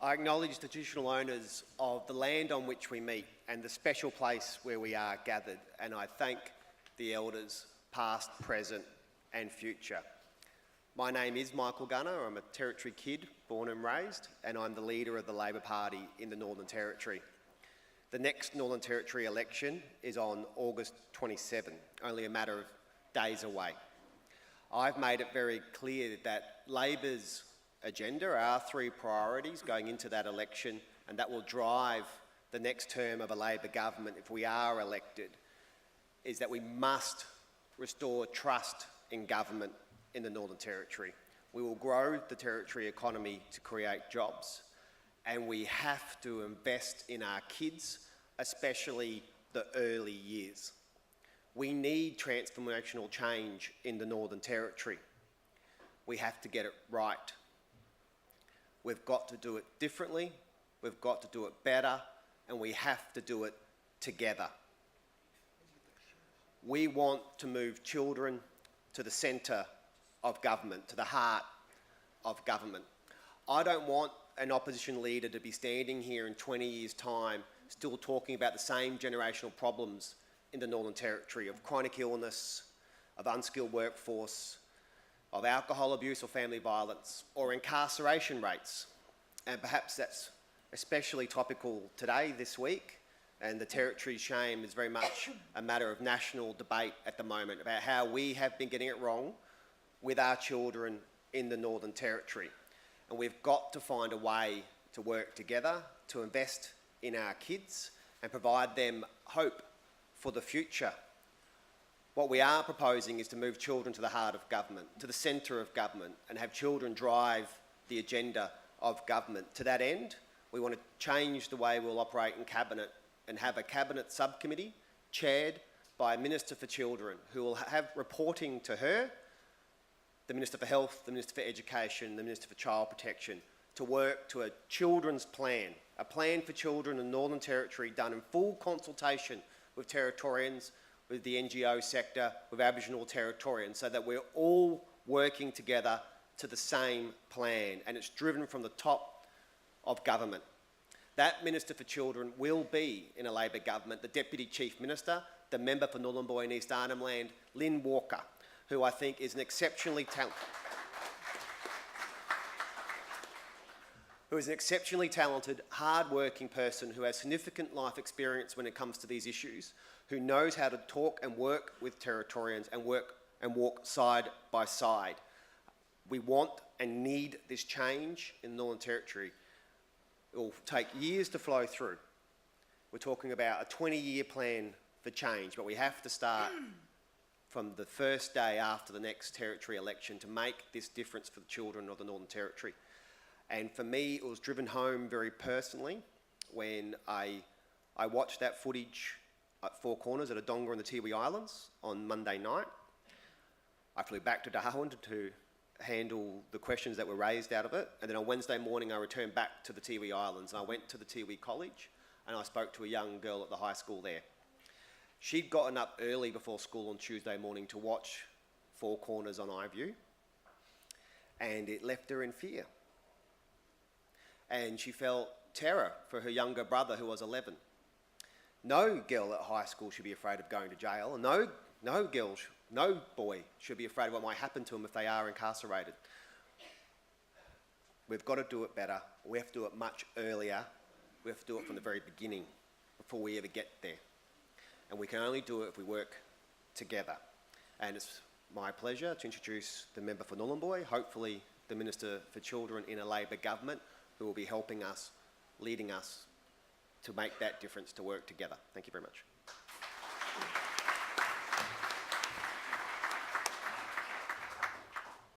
I acknowledge the traditional owners of the land on which we meet and the special place where we are gathered, and I thank the elders past, present and future. My name is Michael Gunner. I'm a Territory kid, born and raised, and I'm the leader of the Labor Party in the Northern Territory. The next Northern Territory election is on August 27, only a matter of days away. I've made it very clear that Labor's agenda are 3 priorities going into that election, and that will drive the next term of a Labor government if we are elected, is that we must restore trust in government in the Northern Territory. We will grow the Territory economy to create jobs, and we have to invest in our kids, especially the early years. We need transformational change in the Northern Territory. We have to get it right. We've got to do it differently, we've got to do it better, and we have to do it together. We want to move children to the centre of government, to the heart of government. I don't want an opposition leader to be standing here in 20 years' time still talking about the same generational problems in the Northern Territory of chronic illness, of unskilled workforce, of alcohol abuse or family violence, or incarceration rates. And perhaps that's especially topical today, this week, and the Territory's shame is very much a matter of national debate at the moment about how we have been getting it wrong with our children in the Northern Territory. And we've got to find a way to work together, to invest in our kids and provide them hope for the future. What we are proposing is to move children to the heart of government, to the centre of government, and have children drive the agenda of government. To that end, we want to change the way we'll operate in Cabinet and have a Cabinet subcommittee chaired by a Minister for Children who will have reporting to her, the Minister for Health, the Minister for Education, the Minister for Child Protection, to work to a children's plan, a plan for children in the Northern Territory done in full consultation with Territorians, with the NGO sector, with Aboriginal Territorians, so that we're all working together to the same plan, and it's driven from the top of government. That Minister for Children will be, in a Labor government, the Deputy Chief Minister, the member for Nhulunbuy and East Arnhem Land, Lynn Walker, who I think is an exceptionally talented, hard-working person who has significant life experience when it comes to these issues, who knows how to talk and work with Territorians and walk side by side. We want and need this change in the Northern Territory. It will take years to flow through. We're talking about a 20-year plan for change, but we have to start from the first day after the next Territory election to make this difference for the children of the Northern Territory. And for me, it was driven home very personally when I watched that footage at Four Corners at a donga in the Tiwi Islands on Monday night. I flew back to Darwin to handle the questions that were raised out of it, and then on Wednesday morning I returned back to the Tiwi Islands and I went to the Tiwi College and I spoke to a young girl at the high school there. She'd gotten up early before school on Tuesday morning to watch Four Corners on iView, and it left her in fear. And she felt terror for her younger brother who was 11. No girl at high school should be afraid of going to jail. No boy should be afraid of what might happen to them if they are incarcerated. We've got to do it better. We have to do it much earlier. We have to do it from the very beginning before we ever get there. And we can only do it if we work together. And it's my pleasure to introduce the member for Nhulunbuy, hopefully the Minister for Children in a Labor government, who will be helping us, leading us to make that difference, to work together. Thank you very much.